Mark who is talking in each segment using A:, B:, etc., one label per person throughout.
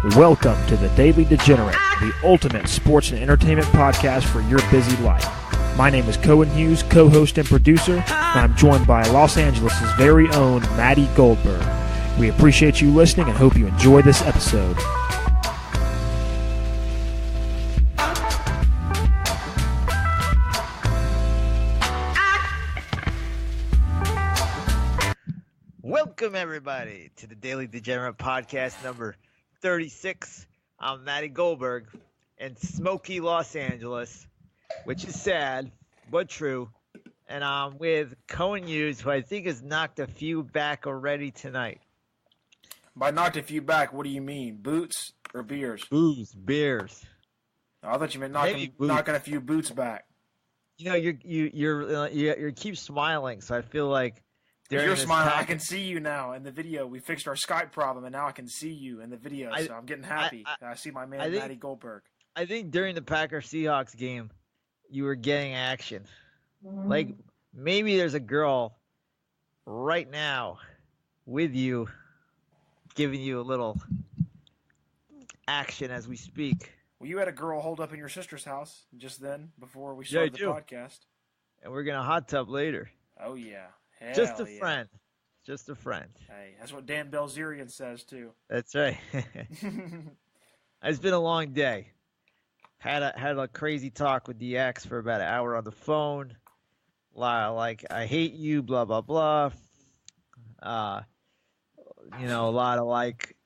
A: Welcome to the Daily Degenerate, the ultimate sports and entertainment podcast for your busy life. My name is Cohen Hughes, co-host and producer, and I'm joined by Los Angeles' very own Matty Goldberg. We appreciate you listening and hope you enjoy this episode.
B: Welcome, everybody, to the Daily Degenerate Podcast number 36. I'm Matty Goldberg in smoky Los Angeles, which is sad, but true. And I'm with Cohen Hughes, who I think has knocked a few back already tonight.
C: By knocked a few back, what do you mean? Boots or beers?
B: Booze, beers.
C: Oh, I thought you meant knocking a few boots back.
B: You know, you keep smiling, so I feel like
C: you're smiling. I can see you now in the video. We fixed our Skype problem, and now I can see you in the video, so I'm getting happy. I see my man, Matty Goldberg.
B: I think during the Packers-Seahawks game, you were getting action. Like, maybe there's a girl right now with you giving you a little action as we speak.
C: Well, you had a girl holed up in your sister's house just then before we started the podcast.
B: And we're going to hot tub later.
C: Oh, yeah.
B: Just a friend. Just a friend.
C: Hey, that's what Dan Belzerian says, too.
B: That's right. It's been a long day. Had a crazy talk with the ex for about an hour on the phone. Like, I hate you, blah, blah, blah. A lot of like,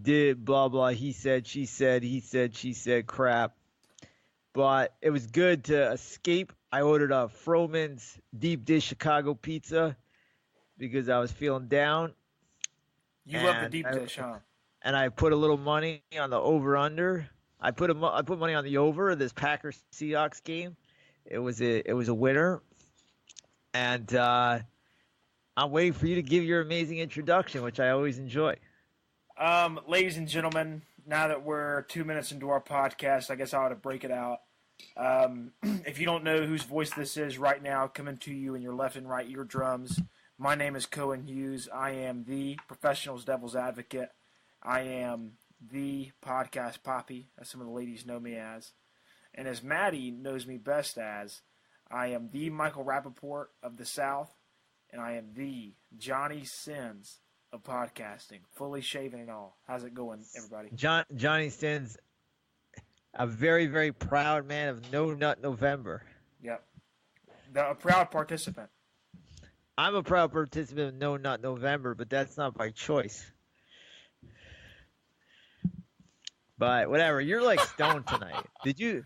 B: did, blah, blah, he said, she said, he said, she said crap. But it was good to escape. I ordered a Froman's deep dish Chicago pizza because I was feeling down.
C: You love the deep dish, huh?
B: And I put a little money on the over/under. I put money on the over of this Packers-Seahawks game. It was a winner, and I'm waiting for you to give your amazing introduction, which I always enjoy.
C: Ladies and gentlemen, now that we're 2 minutes into our podcast, I guess I ought to break it out. If you don't know whose voice this is right now, coming to you in your left and right eardrums, my name is Cohen Hughes. I am the professional's devil's advocate. I am the podcast poppy, as some of the ladies know me as. And as Matty knows me best as, I am the Michael Rappaport of the South, and I am the Johnny Sins of podcasting, fully shaven and all. How's it going, everybody?
B: Johnny Sins, a very, very proud man of No Nut November.
C: Yep. A proud participant.
B: I'm a proud participant of No Nut November, but that's not by choice. But whatever, you're like stoned tonight. Did you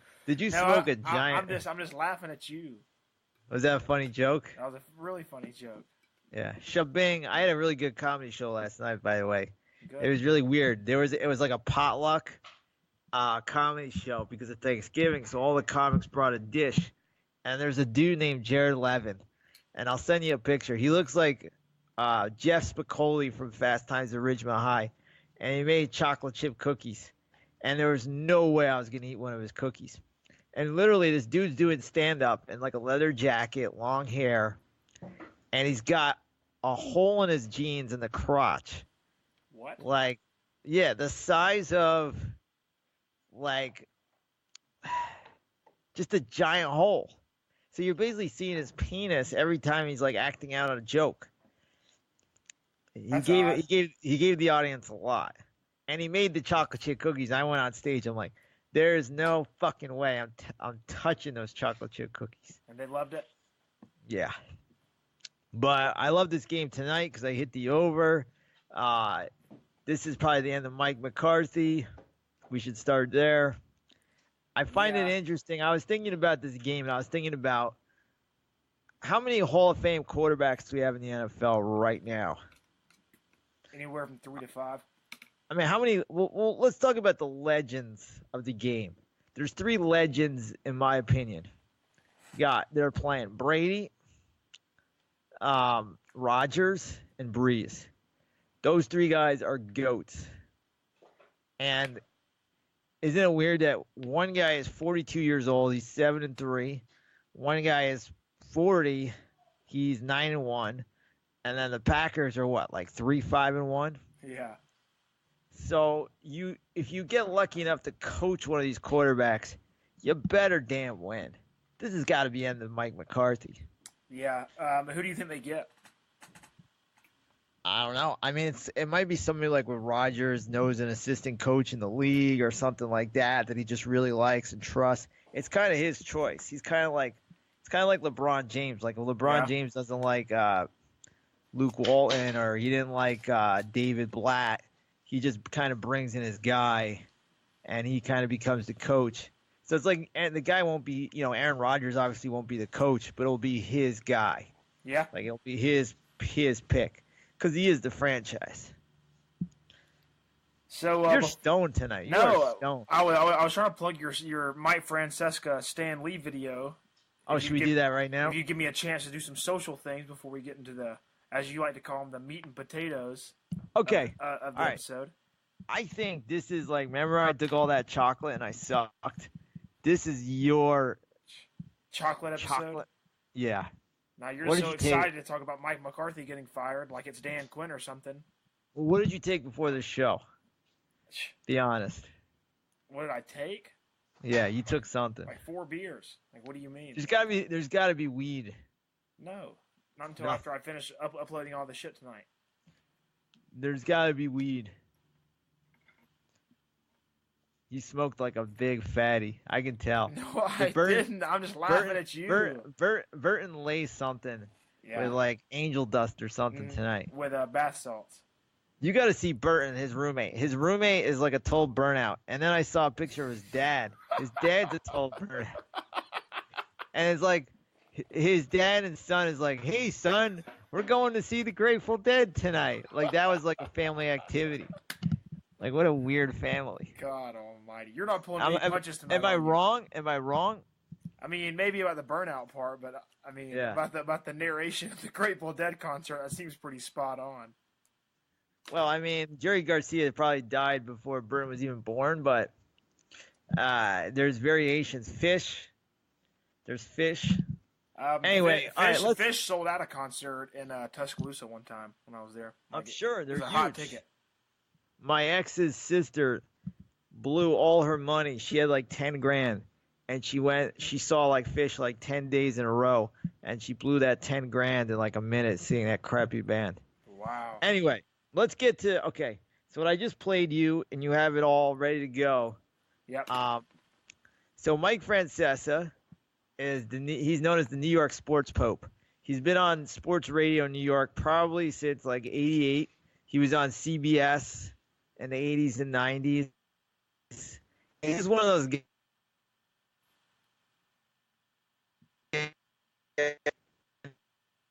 B: smoke a giant?
C: I'm just laughing at you.
B: Was that a funny joke?
C: That was a really funny joke.
B: Yeah, Shabing. I had a really good comedy show last night, by the way.
C: Good.
B: It was really weird. It was like a potluck comedy show because of Thanksgiving, so all the comics brought a dish. And there's a dude named Jared Levin, and I'll send you a picture. He looks like Jeff Spicoli from Fast Times at Ridgemont High, and he made chocolate chip cookies. And there was no way I was going to eat one of his cookies. And literally, this dude's doing stand-up in like a leather jacket, long hair, and he's got a hole in his jeans in the crotch.
C: What?
B: Like, yeah, the size of, like, just a giant hole. So you're basically seeing his penis every time he's, like, acting out on a joke. He gave the audience a lot. And he made the chocolate chip cookies. I went on stage. I'm like, there is no fucking way I'm touching those chocolate chip cookies.
C: And they loved it?
B: Yeah. But I love this game tonight because I hit the over. This is probably the end of Mike McCarthy. We should start there. I find it interesting. I was thinking about this game, and I was thinking about how many Hall of Fame quarterbacks do we have in the NFL right now?
C: Anywhere from 3 to 5.
B: I mean, how many? Well, let's talk about the legends of the game. There's 3 legends, in my opinion. They're playing Brady, Rodgers, and Breeze. Those 3 guys are GOATs. And isn't it weird that one guy is 42 years old, he's 7-3. One guy is 40, he's 9-1. And then the Packers are what, like 3-5-1?
C: Yeah.
B: So if you get lucky enough to coach one of these quarterbacks, you better damn win. This has got to be end of Mike McCarthy.
C: Yeah. Who do you think they get?
B: I don't know. I mean, it might be somebody like with Rodgers knows an assistant coach in the league or something like that he just really likes and trusts. It's kind of his choice. He's kind of like LeBron James. Like LeBron James doesn't like Luke Walton or he didn't like David Blatt. He just kind of brings in his guy, and he kind of becomes the coach. So it's like, and the guy won't be, Aaron Rodgers obviously won't be the coach, but it'll be his guy.
C: Yeah.
B: Like it'll be his pick. Because he is the franchise.
C: So
B: you're stoned tonight. You're stoned.
C: I was trying to plug your Mike Francesca Stan Lee video.
B: Oh, should we do that right now?
C: If you give me a chance to do some social things before we get into the, as you like to call them, the meat and potatoes.
B: Okay.
C: Of the episode.
B: I think this is like, remember I took all that chocolate and I sucked? This is your
C: chocolate episode?
B: Yeah.
C: Now you're so excited to talk about Mike McCarthy getting fired like it's Dan Quinn or something.
B: Well, what did you take before the show? Be honest.
C: What did I take?
B: Yeah, you took something.
C: Like 4 beers. Like, what do you mean?
B: There's gotta be weed.
C: No. Not until after I finish uploading all the shit tonight.
B: There's gotta be weed. You smoked like a big fatty. I can tell.
C: No, I didn't. I'm just laughing at you.
B: Burton laced something with like angel dust or something tonight.
C: With bath salts.
B: You got to see Burton, his roommate. His roommate is like a total burnout. And then I saw a picture of his dad. His dad's a total burnout. And it's like his dad and son is like, hey, son, we're going to see the Grateful Dead tonight. Like that was like a family activity. Like, what a weird family.
C: God almighty. You're not pulling any punches tonight.
B: Am I wrong? Am I wrong?
C: I mean, maybe about the burnout part, but I mean, about the narration of the Grateful Dead concert, that seems pretty spot on.
B: Well, I mean, Jerry Garcia probably died before Burton was even born, but there's variations. There's fish. Anyway,
C: Fish sold out a concert in Tuscaloosa one time when I was there.
B: I'm sure. There's
C: a hot ticket.
B: My ex's sister blew all her money. She had like 10 grand, and she saw like Fish like 10 days in a row, and she blew that 10 grand in like a minute seeing that crappy band.
C: Wow.
B: Anyway, let's get to, okay, so what I just played you, and you have it all ready to go.
C: Yep.
B: So Mike Francesa he's known as the New York Sports Pope. He's been on sports radio in New York probably since like 88. He was on CBS in the 80s and 90s. He's one of those guys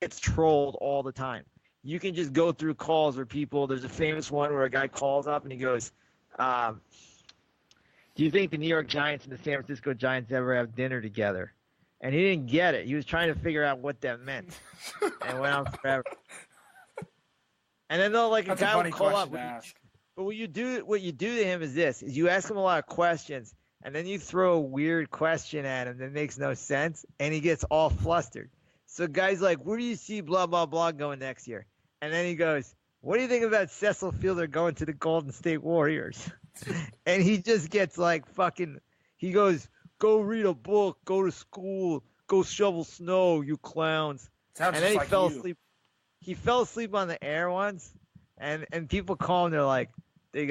B: gets trolled all the time. You can just go through calls where there's a famous one where a guy calls up and he goes, do you think the New York Giants and the San Francisco Giants ever have dinner together? And he didn't get it. He was trying to figure out what that meant. And it went on forever. And then they'll a guy will call up. But what you do to him is this: is you ask him a lot of questions, and then you throw a weird question at him that makes no sense, and he gets all flustered. So guys like, where do you see blah blah blah going next year? And then he goes, what do you think about Cecil Fielder going to the Golden State Warriors? And he just gets like fucking. He goes, go read a book, go to school, go shovel snow, you clowns.
C: Sounds
B: and then
C: he fell
B: asleep. He fell asleep on the air once, and people call him. They're like, there's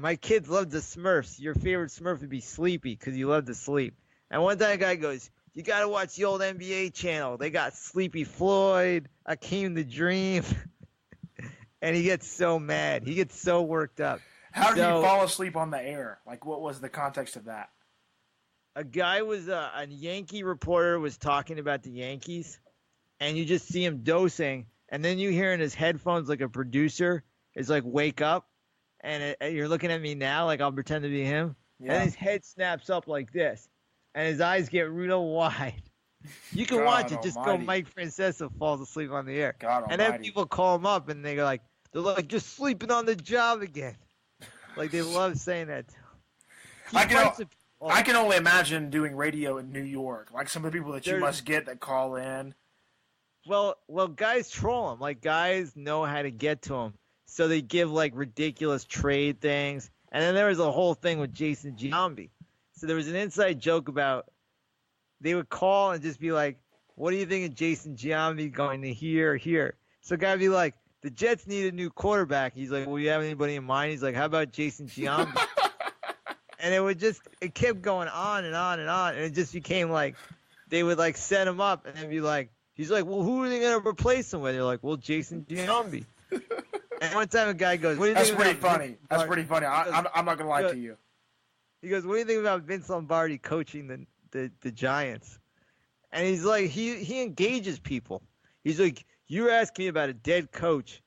B: my kids love the Smurfs. Your favorite Smurf would be Sleepy because you love to sleep. And one time a guy goes, you got to watch the old NBA channel. They got Sleepy Floyd, Akeem the Dream. And he gets so mad. He gets so worked up.
C: How did he fall asleep on the air? Like, what was the context of that?
B: A guy was a Yankee reporter was talking about the Yankees, and you just see him dosing, and then you hear in his headphones like a producer is like, wake up, and you're looking at me now like I'll pretend to be him. Yeah. And his head snaps up like this, and his eyes get real wide. You can watch it. Just go Mike Francesa falls asleep on the air. And then people call him up, and they're like, just sleeping on the job again. Like, they love saying that.
C: I can only imagine doing radio in New York. Like, some of the people that you must get that call in.
B: Well, guys troll him. Like, guys know how to get to him. So they give like ridiculous trade things. And then there was a whole thing with Jason Giambi. So there was an inside joke about they would call and just be like, what do you think of Jason Giambi going to here or here? So a guy would be like, the Jets need a new quarterback. He's like, well, you have anybody in mind? He's like, how about Jason Giambi? And it kept going on and on and on. And it just became like, they would like set him up and then be like, he's like, well, who are they going to replace him with? They're like, well, Jason Giambi. And one time a guy goes, what do you think
C: That's pretty funny. I'm not going to lie to you.
B: He goes, what do you think about Vince Lombardi coaching the Giants? And he's like, he engages people. He's like, you're asking me about a dead coach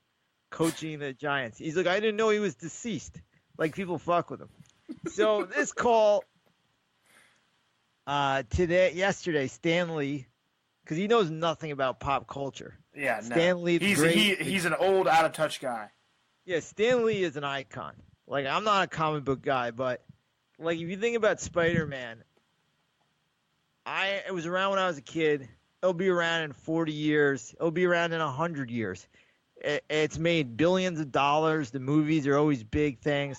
B: coaching the Giants. He's like, I didn't know he was deceased. Like, people fuck with him. So this call yesterday, Stan Lee, because he knows nothing about pop culture.
C: Yeah,
B: Stan Lee,
C: he's an old, out-of-touch guy.
B: Yeah, Stan Lee is an icon. Like, I'm not a comic book guy, but, like, if you think about Spider-Man, it was around when I was a kid. It'll be around in 40 years. It'll be around in 100 years. It's made billions of dollars. The movies are always big things.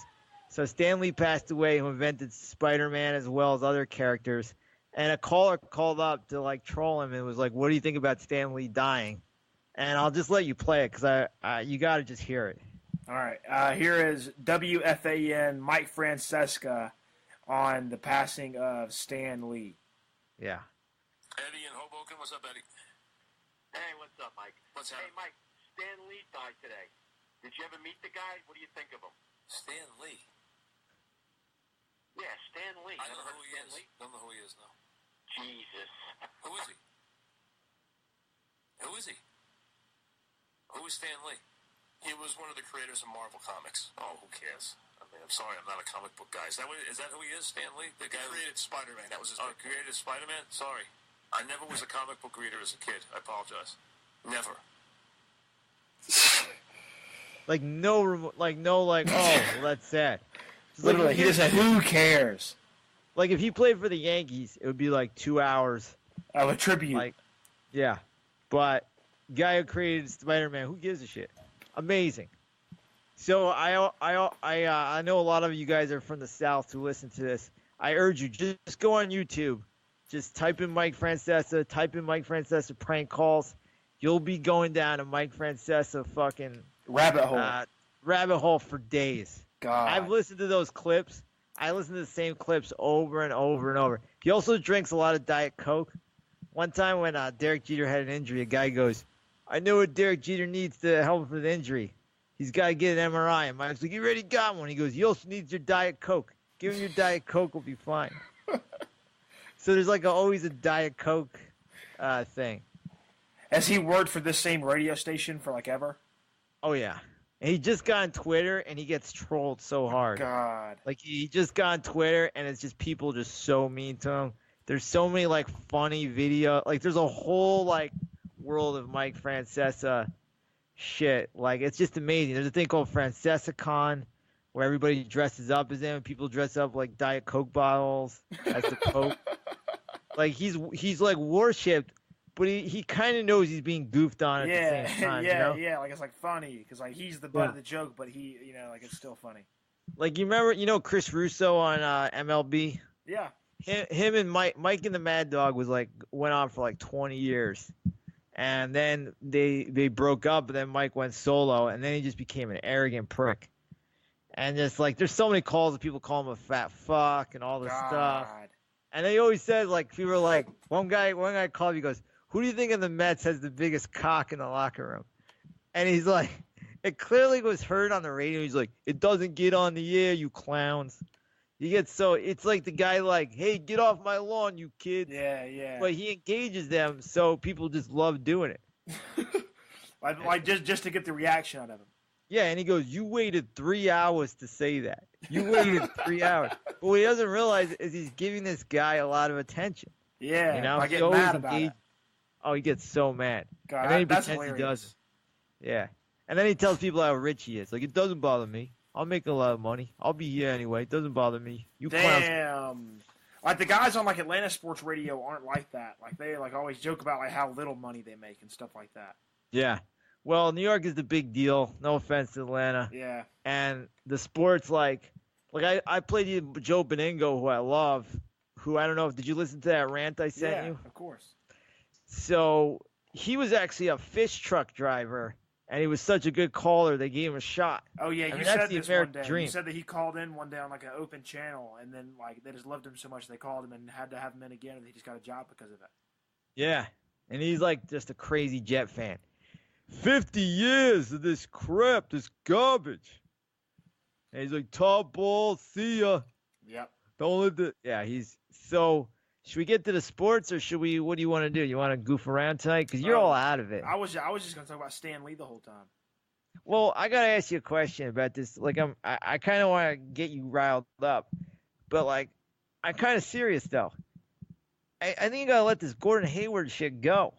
B: So Stan Lee passed away, who invented Spider-Man as well as other characters. And a caller called up to, like, troll him and was like, what do you think about Stan Lee dying? And I'll just let you play it because you got to just hear it.
C: All right. Here is WFAN Mike Francesca on the passing of Stan Lee.
B: Yeah.
D: Eddie in Hoboken. What's up, Eddie?
E: Hey, what's up, Mike?
D: What's happening?
E: Hey, Mike, Stan Lee died today. Did you ever meet the guy? What do you think of him?
D: Stan Lee.
E: Yeah, Stan Lee.
D: I
E: Never
D: know
E: heard
D: who
E: of
D: he
E: Stan
D: is.
E: Lee?
D: Don't know who he is, no.
E: Jesus.
D: Who is he? Who is he? Who is Stan Lee? He was one of the creators of Marvel Comics. Oh, who cares? I mean, I'm sorry, I'm not a comic book guy. Is that who he is, Stan Lee? The guy who created Spider-Man. That was his name. Created Spider-Man? Sorry. I never was a comic book reader as a kid. I apologize. Never.
B: Oh, that's sad.
C: Literally, he just said, who cares?
B: Like, if he played for the Yankees, it would be like 2 hours.
C: Of a tribute.
B: Like, yeah. But guy who created Spider-Man, who gives a shit? Amazing. So I know a lot of you guys are from the South who listen to this. I urge you, just go on YouTube. Just type in Mike Francesa. Type in Mike Francesa prank calls. You'll be going down a Mike Francesa fucking rabbit hole for days.
C: God.
B: I've listened to those clips. I listen to the same clips over and over and over. He also drinks a lot of Diet Coke. One time when Derek Jeter had an injury, a guy goes, I know what Derek Jeter needs to help with an injury. He's got to get an MRI. And Mike's like, you already got one. He goes, he also needs your Diet Coke. Give him your Diet Coke, will be fine. So there's like always a Diet Coke thing.
C: Has he worked for this same radio station for like ever?
B: Oh, yeah. And he just got on Twitter, and he gets trolled so hard.
C: God.
B: Like, he just got on Twitter, and it's just people just so mean to him. There's so many, like, funny video. Like, there's a whole, like, world of Mike Francesa shit. Like, it's just amazing. There's a thing called FrancesaCon, where everybody dresses up as him, and people dress up like Diet Coke bottles as the Coke. Like, he's like, worshipped. But he kind of knows he's being goofed on at the same time.
C: Yeah. Like, it's like funny because like he's the butt of the joke, but he, like it's still funny.
B: Like, you remember, Chris Russo on MLB?
C: Yeah.
B: Him and Mike and the Mad Dog went on for like 20 years, and then they broke up. And then Mike went solo, and then he just became an arrogant prick. And just like, there's so many calls that people call him a fat fuck and all this stuff. And he always says, like, people are like, one guy called, he goes, who do you think in the Mets has the biggest cock in the locker room? And he's like, it clearly was heard on the radio. He's like, it doesn't get on the air, you clowns. It's like the guy like, hey, get off my lawn, you kids.
C: Yeah.
B: But he engages them, so people just love doing it.
C: like just to get the reaction out of him.
B: Yeah, and he goes, you waited 3 hours to say that. You waited 3 hours. But what he doesn't realize is he's giving this guy a lot of attention.
C: Yeah, I get mad about it.
B: Oh, he gets so mad.
C: God,
B: and then he
C: that's
B: pretends
C: hilarious.
B: he doesn't. Yeah. And then he tells people how rich he is. Like, it doesn't bother me. I'll make a lot of money. I'll be here anyway. It doesn't bother me. You clowns.
C: Damn. Like, the guys on, like, Atlanta sports radio aren't like that. Like, they, like, always joke about, like, how little money they make and stuff like that.
B: Yeah. Well, New York is the big deal. No offense to Atlanta.
C: Yeah.
B: And the sports like I played you Joe Beningo, who I love. Who I don't know if did you listen to that rant I sent you?
C: Of course.
B: So he was actually a fish truck driver, and he was such a good caller. They gave him a shot.
C: Oh yeah,
B: I mean,
C: you
B: that's
C: said
B: the
C: this
B: American
C: one day.
B: dream.
C: You said that he called in one day on like an open channel, and then like they just loved him so much they called him and had to have him in again, and he just got a job because of it.
B: Yeah, and he's like just a crazy Jet fan. 50 years of this crap, this garbage. And he's like, top ball, see ya.
C: Yep.
B: Don't let the he's so. Should we get to the sports, or should we? What do you want to do? You want to goof around tonight? Because you're all out of it.
C: I was just gonna talk about Stan Lee the whole time.
B: Well, I gotta ask you a question about this. Like, I kind of want to get you riled up, but like, I'm kind of serious though. I think you gotta let this Gordon Hayward shit go.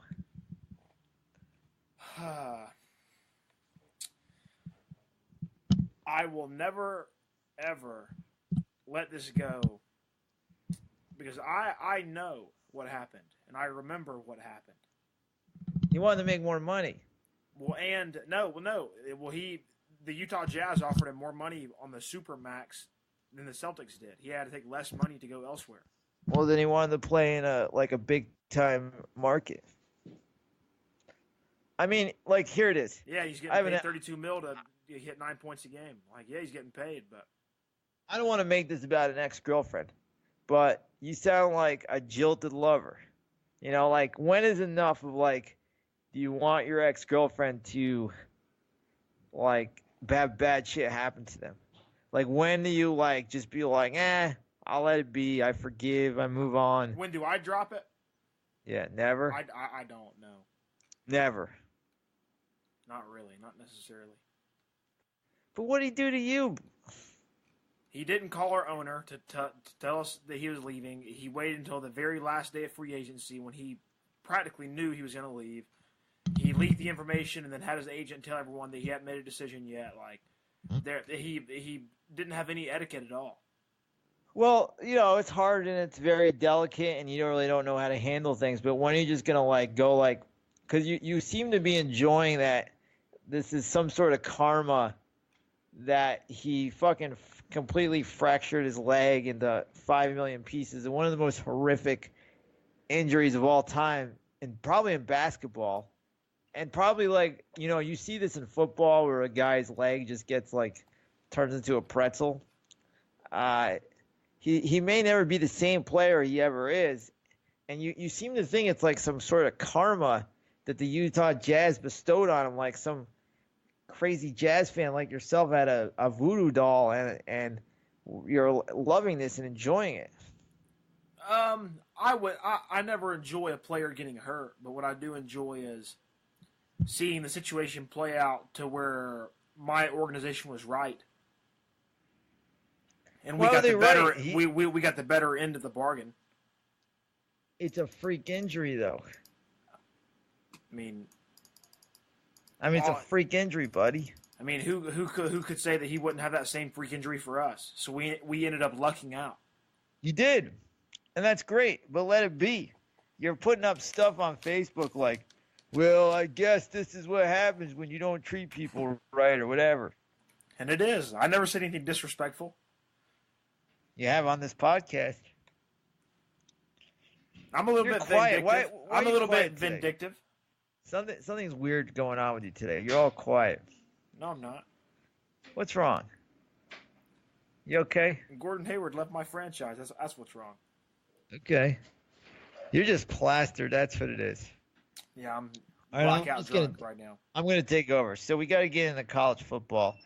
C: I will never, ever let this go because I know what happened and I remember what happened.
B: He wanted to make more money.
C: Well, the Utah Jazz offered him more money on the Supermax than the Celtics did. He had to take less money to go elsewhere.
B: Well, then he wanted to play in a big time market. I mean, like here it is.
C: Yeah, he's getting paid $32 million to hit 9 points a game. Like, yeah, he's getting paid, but
B: I don't want to make this about an ex-girlfriend, but you sound like a jilted lover. You know, like when is enough of like, do you want your ex-girlfriend to like have bad shit happen to them? Like when do you like just be like, I'll let it be. I forgive. I move on.
C: When do I drop it?
B: Yeah, never.
C: I don't know.
B: Never.
C: Not really. Not necessarily.
B: But what did he do to you?
C: He didn't call our owner to tell us that he was leaving. He waited until the very last day of free agency when he practically knew he was going to leave. He leaked the information and then had his agent tell everyone that he hadn't made a decision yet. Like, he didn't have any etiquette at all.
B: Well, you know, it's hard and it's very delicate and you really don't know how to handle things. But when are you just going to like go like, because you seem to be enjoying that this is some sort of karma that he fucking completely fractured his leg into 5 million pieces and one of the most horrific injuries of all time and probably in basketball. And probably like, you know, you see this in football where a guy's leg just gets like turns into a pretzel. He may never be the same player he ever is. And you seem to think it's like some sort of karma that the Utah Jazz bestowed on him, like some crazy Jazz fan like yourself had a voodoo doll and you're loving this and enjoying it.
C: I never enjoy a player getting hurt, but what I do enjoy is seeing the situation play out to where my organization was right. And we got the better right? we got the better end of the bargain.
B: It's a freak injury though.
C: I mean
B: it's a freak injury, buddy.
C: I mean, who could say that he wouldn't have that same freak injury for us? So we ended up lucking out.
B: You did. And that's great, but let it be. You're putting up stuff on Facebook like, well, I guess this is what happens when you don't treat people right or whatever.
C: And it is. I never said anything disrespectful.
B: You have on this podcast.
C: I'm a little bit vindictive. Why I'm a little bit vindictive.
B: Something's weird going on with you today. You're all quiet.
C: No, I'm not.
B: What's wrong? You okay?
C: Gordon Hayward left my franchise. That's what's wrong.
B: Okay. You're just plastered. That's what it is.
C: Yeah, I'm blackout drunk right now.
B: I'm going to take over. So we got to get into college football.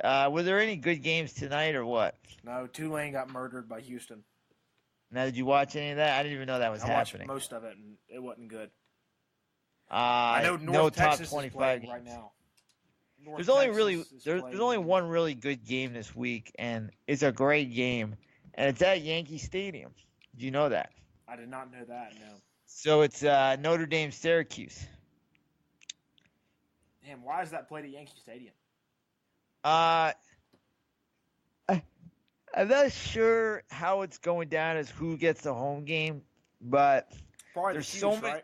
B: Were there any good games tonight or what?
C: No, Tulane got murdered by Houston.
B: Now, did you watch any of that? I didn't even know that was happening.
C: I watched most of it, and it wasn't good.
B: I know North Texas top 25
C: right now.
B: There's only one really good game this week, and it's a great game, and it's at Yankee Stadium. Do you know that?
C: I did not know that, no.
B: So it's Notre Dame Syracuse.
C: Damn, why is that played at Yankee Stadium?
B: I'm not sure how it's going down as who gets the home game, but
C: probably
B: there's
C: the Chiefs,
B: so many.
C: Right?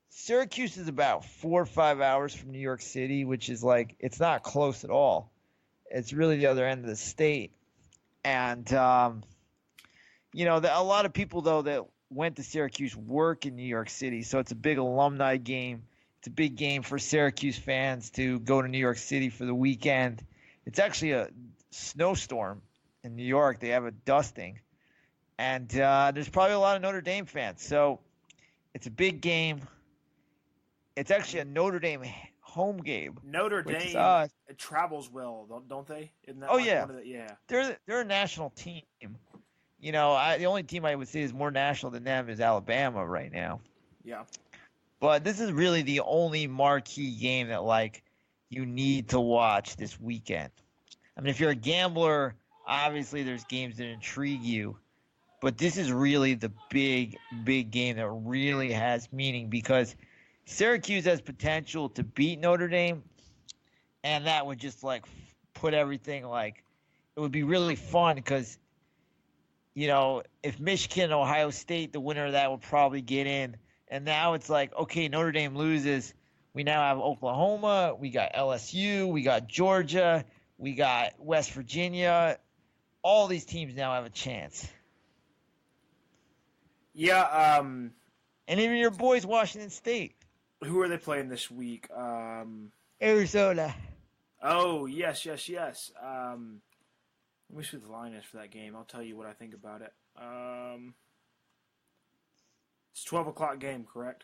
B: Syracuse is about 4 or 5 hours from New York City, which is like, it's not close at all. It's really the other end of the state. And, you know, a lot of people, though, that went to Syracuse work in New York City. So it's a big alumni game. It's a big game for Syracuse fans to go to New York City for the weekend. It's actually a snowstorm in New York. They have a dusting. And there's probably a lot of Notre Dame fans. So it's a big game. It's actually a Notre Dame home game.
C: Notre Dame travels well, don't they? Isn't that
B: yeah.
C: Yeah.
B: They're a national team. You know, the only team I would say is more national than them is Alabama right now.
C: Yeah.
B: But this is really the only marquee game that, like, you need to watch this weekend. I mean, if you're a gambler, obviously there's games that intrigue you. But this is really the big, big game that really has meaning because Syracuse has potential to beat Notre Dame, and that would just, like, put everything, like, it would be really fun because, you know, if Michigan and Ohio State, the winner of that would probably get in. And now it's like, okay, Notre Dame loses. We now have Oklahoma. We got LSU. We got Georgia. We got West Virginia. All these teams now have a chance.
C: Yeah.
B: And even your boys, Washington State.
C: Who are they playing this week?
B: Arizona.
C: Oh, yes. Let me see what the line is for that game. I'll tell you what I think about it. It's a 12 o'clock game, correct?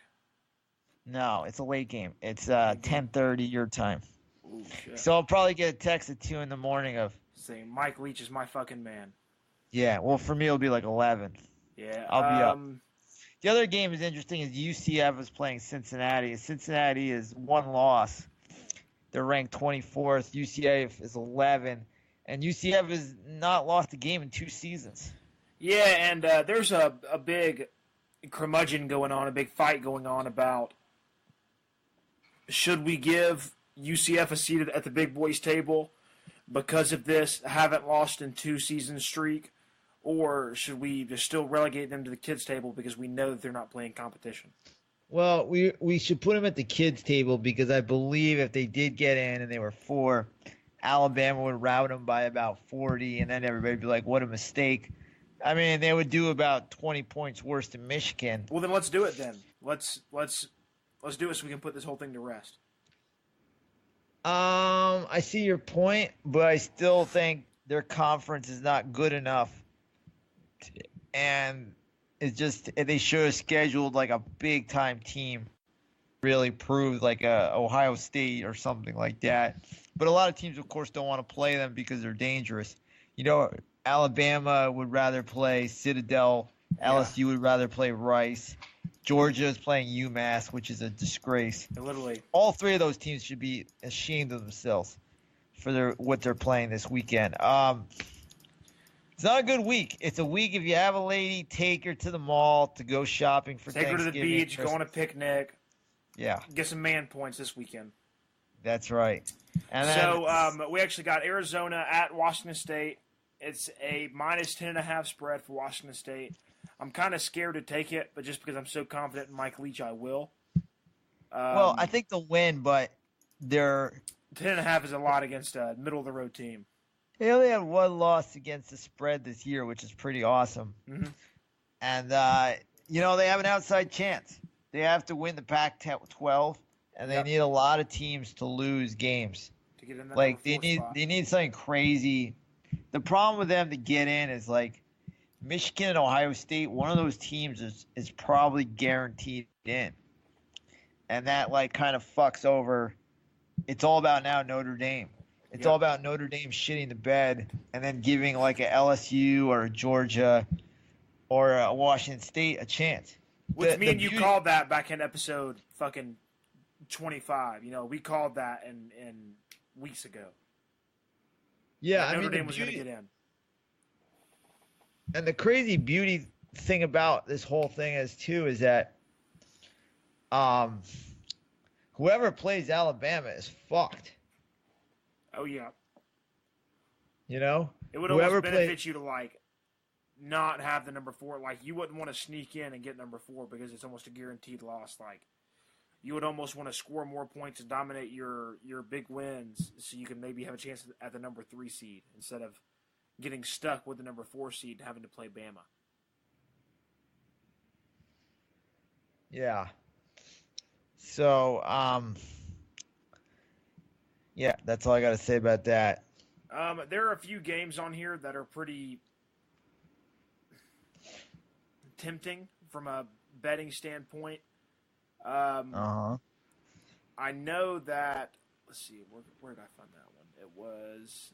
B: No, it's a late game. It's 10:30 your time.
C: Ooh, shit.
B: So I'll probably get a text at 2 in the morning of
C: saying Mike Leach is my fucking man.
B: Yeah, well, for me it'll be like 11.
C: Yeah,
B: I'll be up. The other game is interesting is UCF is playing Cincinnati. Cincinnati is one loss. They're ranked 24th. UCF is 11. And UCF has not lost a game in 2 seasons.
C: Yeah, and there's a big curmudgeon going on, a big fight going on about should we give UCF a seat at the big boys table because of this haven't lost in 2 season streak, or should we just still relegate them to the kids table because we know that they're not playing competition?
B: Well, we should put them at the kids table because I believe if they did get in and they were 4, Alabama would rout them by about 40, and then everybody would be like, what a mistake. I mean, they would do about 20 points worse than Michigan.
C: Well, then let's do it then. Let's do it so we can put this whole thing to rest.
B: I see your point, but I still think their conference is not good enough. And it's just they should have scheduled like a big-time team, really proved like a Ohio State or something like that. But a lot of teams, of course, don't want to play them because they're dangerous. You know, Alabama would rather play Citadel. LSU would rather play Rice. Georgia is playing UMass, which is a disgrace.
C: Literally.
B: All 3 of those teams should be ashamed of themselves for what they're playing this weekend. It's not a good week. It's a week if you have a lady, take her to the mall to go shopping for Thanksgiving.
C: Take her to the beach, go on a picnic.
B: Yeah.
C: Get some man points this weekend.
B: That's right. And then,
C: so we actually got Arizona at Washington State. It's a -10.5 spread for Washington State. I'm kind of scared to take it, but just because I'm so confident in Mike Leach, I will.
B: Well, I think they'll win, but they're
C: 10.5 is a lot against a middle-of-the-road team.
B: They only have 1 loss against the spread this year, which is pretty awesome.
C: Mm-hmm.
B: And, you know, they have an outside chance. They have to win the Pac-12, and they need a lot of teams to lose games.
C: To get in that
B: like they need something crazy. The problem with them to get in is like Michigan and Ohio State. One of those teams is probably guaranteed in, and that like kind of fucks over. It's all about now Notre Dame. It's all about Notre Dame shitting the bed and then giving like a LSU or a Georgia or a Washington State a chance.
C: Which me and you called that back in episode fucking 25. You know, we called that in weeks ago.
B: Yeah,
C: Notre Dame was going to get in.
B: And the crazy beauty thing about this whole thing is that whoever plays Alabama is fucked.
C: Oh, yeah.
B: You know?
C: It would almost benefit you to, like, not have the number 4. Like, you wouldn't want to sneak in and get number 4 because it's almost a guaranteed loss. Like, you would almost want to score more points and dominate your big wins so you can maybe have a chance at the number 3 seed instead of getting stuck with the number 4 seed and having to play Bama.
B: Yeah. So, yeah, that's all I got to say about that.
C: There are a few games on here that are pretty tempting from a betting standpoint. I know that. Let's see, where did I find that one? It was.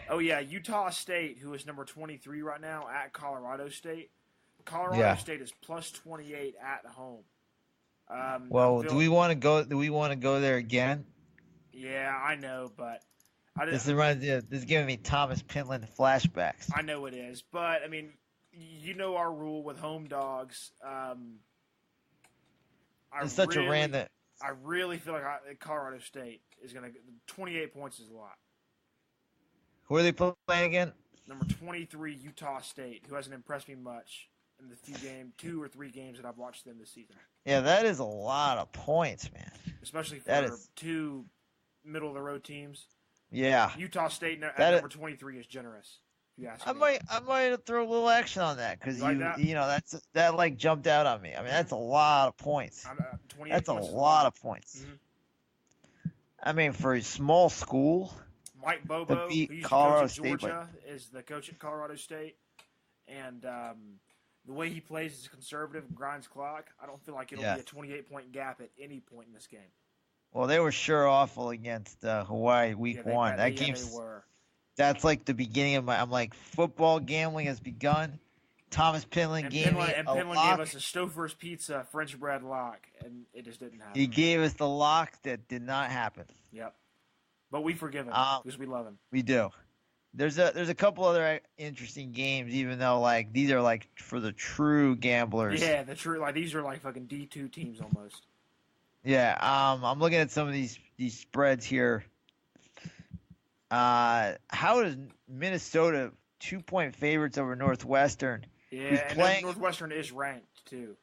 C: Oh yeah, Utah State, who is number 23 right now, at Colorado State. Colorado State is plus 28 at home.
B: Well, do we want to go? Do we want to go there again?
C: Yeah, I know, but
B: this is giving me Thomas Pentland flashbacks.
C: I know it is, but I mean, you know our rule with home dogs.
B: It's such a random.
C: I really feel like Colorado State is going to 28 points is a lot.
B: Who are they playing again?
C: Number 23, Utah State, who hasn't impressed me much in the 2 or 3 games that I've watched them this season.
B: Yeah, that is a lot of points, man.
C: Especially for 2 middle-of-the-road teams.
B: Yeah.
C: Utah State at number 23 is generous. If you ask me.
B: I might throw a little action on that because that like jumped out on me. I mean, that's a lot of points. That's a lot of points.
C: Mm-hmm.
B: I mean, for a small school.
C: Mike Bobo, who used to coach at Georgia, is the coach at Colorado State, and the way he plays is conservative and grinds clock. I don't feel like it'll be a 28-point gap at any point in this game.
B: Well, they were sure awful against Hawaii week 1. That's like the beginning of I'm like, football gambling has begun. Thomas Pentland gave us
C: a Stouffer's Pizza French bread lock, and it just didn't happen.
B: He gave us the lock that did not happen.
C: Yep. But we forgive him because we love him.
B: We do. There's a couple other interesting games, even though like these are like for the true gamblers.
C: Yeah, these are like fucking D2 teams almost.
B: Yeah, I'm looking at some of these spreads here. How does Minnesota 2-point favorites over Northwestern?
C: Yeah, and Northwestern is ranked too.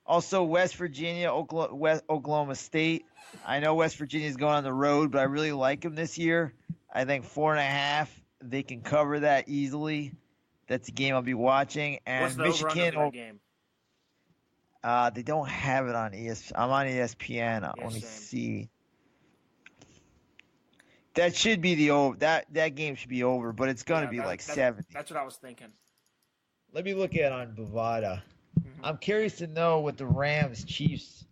B: Also, West Virginia, Oklahoma State. I know West Virginia is going on the road, but I really like them this year. I think 4.5, they can cover that easily. That's a game I'll be watching. And
C: what's the
B: Michigan
C: over-under for that game?
B: They don't have it on ESPN. I'm on ESPN. Let me see. That should be that game should be over, but it's going to be like 70.
C: That's what I was thinking.
B: Let me look at on Bovada.
C: Mm-hmm.
B: I'm curious to know what the Rams-Chiefs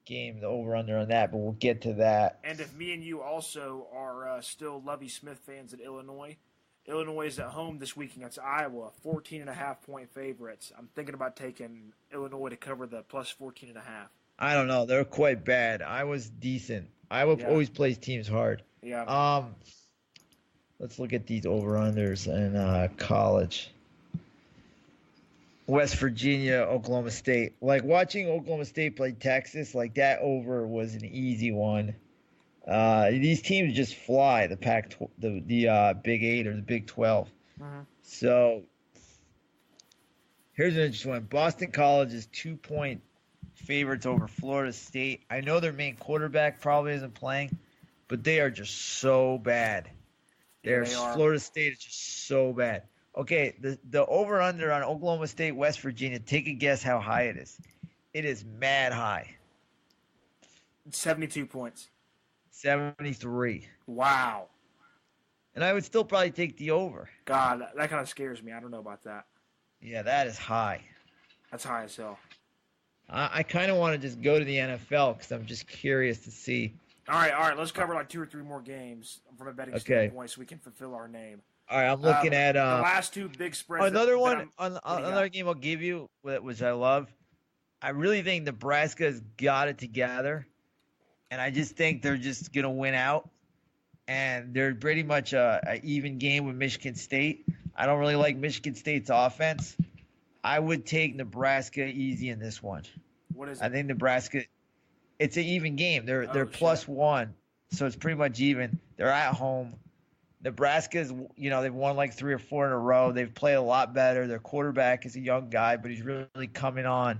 B: game, the over-under on that, but we'll get to that.
C: And if me and you also are still Lovie Smith fans at Illinois is at home this week against Iowa, 14.5-point favorites. I'm thinking about taking Illinois to cover the plus 14.5.
B: I don't know. They're quite bad. Iowa's decent. Iowa always plays teams hard.
C: Yeah.
B: Let's look at these over-unders in college. West Virginia, Oklahoma State. Like watching Oklahoma State play Texas, like that over was an easy one. These teams just fly, the Big 8 or the Big 12.
C: Mm-hmm.
B: So here's an interesting one. Boston College is 2-point favorites over Florida State. I know their main quarterback probably isn't playing, but they are just so bad. Florida State is just so bad. Okay, the over-under on Oklahoma State, West Virginia, take a guess how high it is. It is mad high.
C: 72 points.
B: 73.
C: Wow.
B: And I would still probably take the over.
C: God, that kind of scares me. I don't know about that.
B: Yeah, that is high.
C: That's high as hell.
B: I kind of want to just go to the NFL because I'm just curious to see.
C: All right. Let's cover like 2 or 3 more games from a betting standpoint so we can fulfill our name.
B: All right, I'm looking at
C: the last 2 big spreads.
B: Another game I'll give you, which I love. I really think Nebraska's got it together, and I just think they're just gonna win out. And they're pretty much a even game with Michigan State. I don't really like Michigan State's offense. I would take Nebraska easy in this one.
C: What is it?
B: I think Nebraska. It's an even game. They're +1, so it's pretty much even. They're at home. Nebraska's, they've won like 3 or 4 in a row. They've played a lot better. Their quarterback is a young guy, but he's really coming on.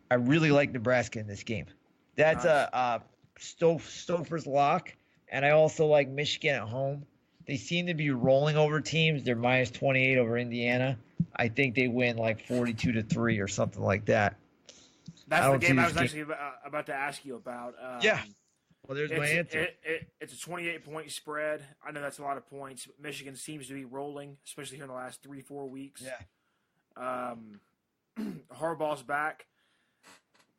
B: I really like Nebraska in this game. That's
C: Nice.
B: a Stouffer's lock, and I also like Michigan at home. They seem to be rolling over teams. They're minus 28 over Indiana. I think they win like 42-3 or something like that.
C: That's
B: I
C: the
B: don't see
C: game I
B: this
C: was actually about to ask you about.
B: Yeah. Well, there's my
C: It's
B: answer.
C: it's a 28-point spread. I know that's a lot of points. Michigan seems to be rolling, especially here in the last 3-4 weeks.
B: Yeah.
C: Harbaugh's back.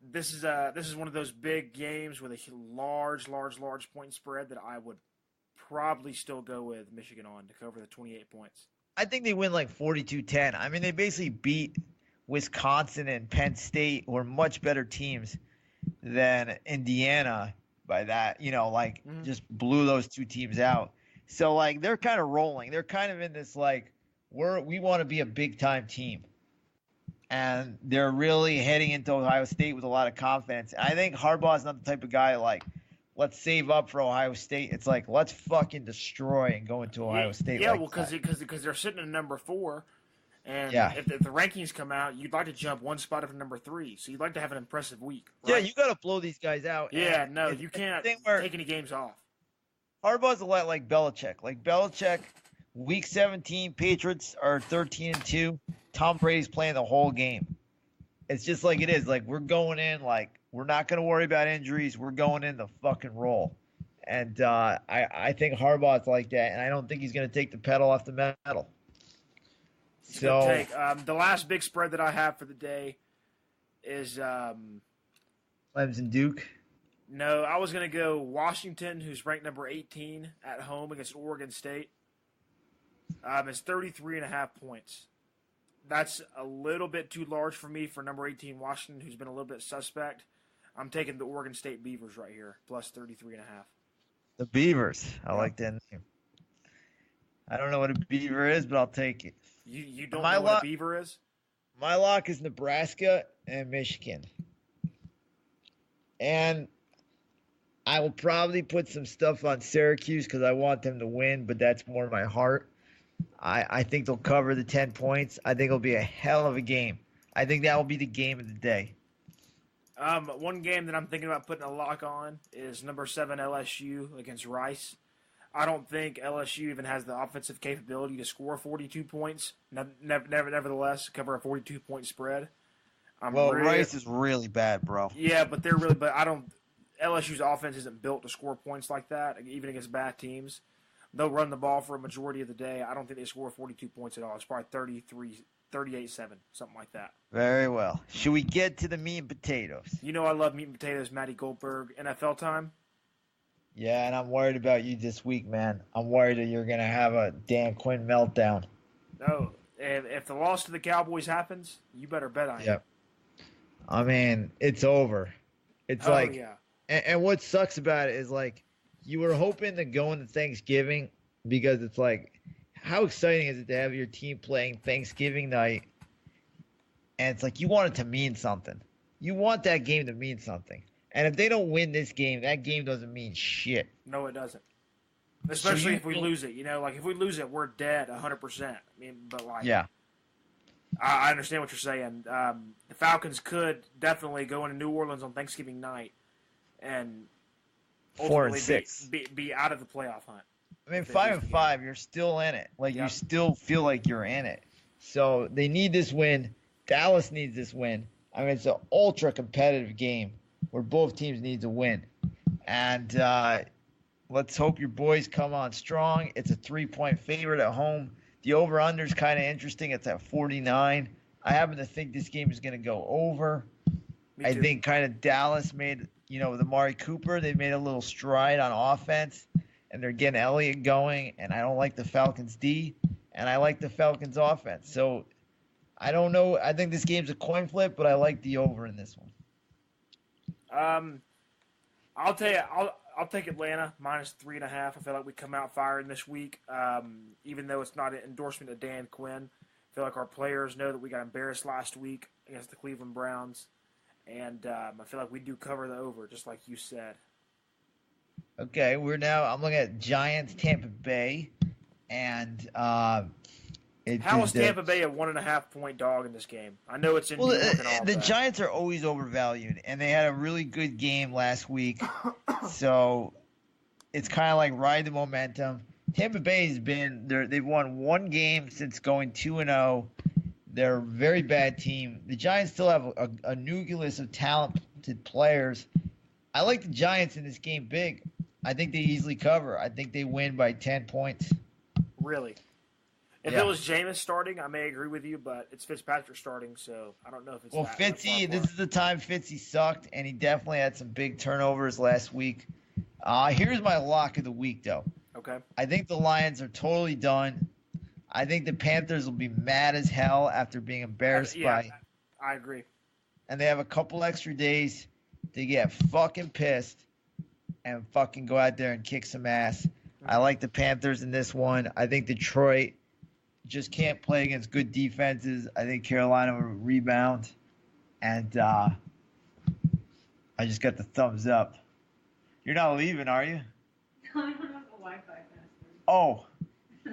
C: This is one of those big games with a large point spread that I would probably still go with Michigan on to cover the 28 points.
B: I think they win like 42-10. I mean, they basically beat Wisconsin and Penn State, who are much better teams than Indiana by that, just blew those two teams out. So, like, they're kind of rolling. They're kind of in this, like, we want to be a big-time team. And they're really heading into Ohio State with a lot of confidence. I think Harbaugh's not the type of guy, like, let's save up for Ohio State. It's like, let's fucking destroy and go into Ohio State.
C: Yeah,
B: like
C: well, because they're sitting at number 4. And
B: Yeah.
C: if the rankings come out, you'd like to jump one spot up to number 3. So you'd like to have an impressive week. Right?
B: Yeah, you got to blow these guys out.
C: Yeah,
B: And
C: no,
B: it's
C: you
B: the
C: can't
B: thing where
C: take any games off.
B: Harbaugh's a lot like Belichick. Like Belichick, week 17, Patriots are 13-2. Tom Brady's playing the whole game. It's just like it is. Like, we're going in, like, we're not going to worry about injuries. We're going in the fucking roll. And I think Harbaugh's like that, and I don't think he's going to take the pedal off the metal.
C: It's a good take. The last big spread that I have for the day is
B: Clemson Duke.
C: no, I was going to go Washington, who's ranked number 18 at home against Oregon State. It's 33.5 points. That's a little bit too large for me for number 18 Washington, who's been a little bit suspect. I'm taking the Oregon State Beavers right here, plus 33.5.
B: The Beavers. I like that name. I don't know what a beaver is, but I'll take it.
C: You don't know what a beaver is?
B: My lock is Nebraska and Michigan. And I will probably put some stuff on Syracuse because I want them to win, but that's more my heart. I think they'll cover the 10 points. I think it'll be a hell of a game. I think that will be the game of the day.
C: One game that I'm thinking about putting a lock on is number 7 LSU against Rice. I don't think LSU even has the offensive capability to score 42 points. Nevertheless, cover a 42-point spread.
B: Rice is really bad, bro.
C: Yeah, but they're really. But I don't. LSU's offense isn't built to score points like that, even against bad teams. They'll run the ball for a majority of the day. I don't think they score 42 points at all. It's probably 38-7, something like that.
B: Very well. Should we get to the meat and potatoes?
C: You know I love meat and potatoes, Matty Goldberg. NFL time?
B: Yeah, and I'm worried about you this week, man. I'm worried that you're going to have a Dan Quinn meltdown.
C: No. If the loss to the Cowboys happens, you better bet on it.
B: Yep. I mean, it's over. It's
C: yeah.
B: And what sucks about it is, like, you were hoping to go into Thanksgiving because it's like, how exciting is it to have your team playing Thanksgiving night? And it's like, you want it to mean something. You want that game to mean something. And if they don't win this game, that game doesn't mean shit.
C: No, it doesn't. Especially if we lose it. You know, like, if we lose it, we're dead 100%. I mean, but, like,
B: yeah.
C: I understand what you're saying. The Falcons could definitely go into New Orleans on Thanksgiving night and
B: 4-6
C: be out of the playoff hunt.
B: I mean, 5-5, you're still in it. Like, you still feel like you're in it. So they need this win. Dallas needs this win. I mean, it's an ultra competitive game where both teams need to win. And let's hope your boys come on strong. It's a 3-point favorite at home. The over-under is kind of interesting. It's at 49. I happen to think this game is going to go over. I think kind of Dallas made, with Amari Cooper, they made a little stride on offense, and they're getting Elliott going, and I don't like the Falcons' D, and I like the Falcons' offense. So I don't know. I think this game's a coin flip, but I like the over in this one.
C: I'll tell you, I'll take Atlanta minus 3.5. I feel like we come out firing this week, even though it's not an endorsement of Dan Quinn. I feel like our players know that we got embarrassed last week against the Cleveland Browns, and I feel like we do cover the over, just like you said.
B: Okay, I'm looking at Giants, Tampa Bay, and
C: How is Tampa Bay a 1.5-point dog in this game? I know it's in New York and all
B: the
C: that.
B: Giants are always overvalued, and they had a really good game last week. So it's kind of like ride the momentum. Tampa Bay they've won one game since going 2-0. They're a very bad team. The Giants still have a nucleus of talented players. I like the Giants in this game big. I think they easily cover. I think they win by 10 points.
C: Really? If it was Jameis starting, I may agree with you, but it's Fitzpatrick starting, so I don't know if it's
B: Fitzy, this is the time Fitzy sucked, and he definitely had some big turnovers last week. Here's my lock of the week, though.
C: Okay.
B: I think the Lions are totally done. I think the Panthers will be mad as hell after being embarrassed by.
C: I agree.
B: And they have a couple extra days to get fucking pissed and fucking go out there and kick some ass. I like the Panthers in this one. I think Detroit just can't play against good defenses. I think Carolina will rebound. And I just got the thumbs up. You're not leaving, are you?
F: No, I don't have a Wi-Fi password.
B: Oh,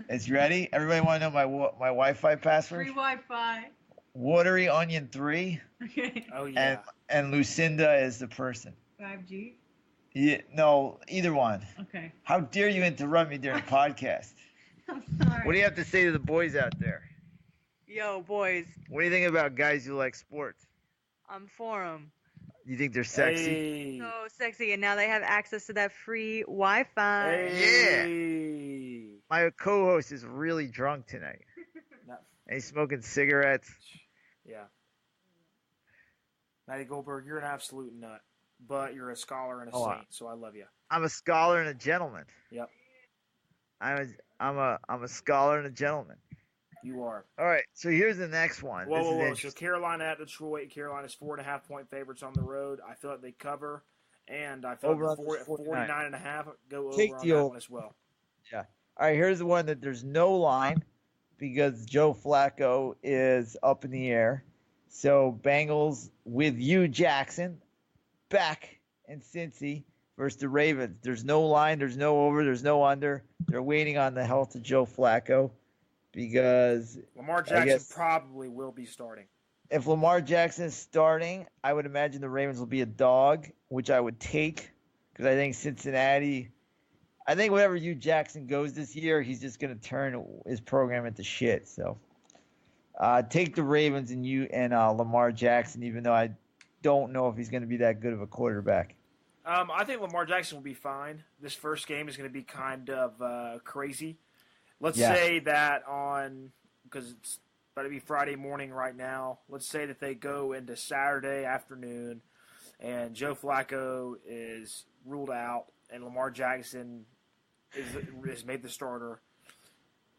B: it's ready? Everybody want to know my Wi-Fi password?
F: Free Wi-Fi.
B: Watery Onion 3.
F: Okay.
C: Oh, yeah.
B: And Lucinda is the person.
F: 5G?
B: Yeah, no, either one.
F: Okay.
B: How dare you interrupt me during the podcast?
F: I'm sorry.
B: What do you have to say to the boys out there?
G: Yo, boys,
B: What do you think about guys who like sports?
G: I'm for 'em.
B: You think they're sexy?
C: Hey.
G: So sexy, and now they have access to that free Wi-Fi.
C: Hey.
B: My co-host is really drunk tonight.
C: No.
B: And he's smoking cigarettes.
C: Yeah. Matty Goldberg, you're an absolute nut, but you're a scholar and a saint, so I love you.
B: I'm a scholar and a gentleman.
C: Yep.
B: I'm a scholar and a gentleman.
C: You are.
B: All right, so here's the next one.
C: Whoa. So Carolina at Detroit. Carolina's 4.5-point favorites on the road. I feel like they cover, and I feel
B: Over
C: like
B: under
C: 49.5 go over
B: Take
C: on
B: the
C: that
B: over.
C: one as well.
B: Yeah. All right, here's the one that there's no line because Joe Flacco is up in the air. So Bengals with you, Jackson, back in Cincy versus the Ravens. There's no line, there's no over, there's no under. They're waiting on the health of Joe Flacco because
C: Lamar Jackson probably will be starting.
B: if Lamar Jackson is starting, I would imagine the Ravens will be a dog, which I would take because I think Cincinnati – I think wherever Hugh Jackson goes this year, he's just going to turn his program into shit. So take the Ravens and Lamar Jackson, even though I don't know if he's going to be that good of a quarterback.
C: I think Lamar Jackson will be fine. This first game is going to be kind of crazy. Let's say that because it's about to be Friday morning right now, let's say that they go into Saturday afternoon and Joe Flacco is ruled out and Lamar Jackson is made the starter.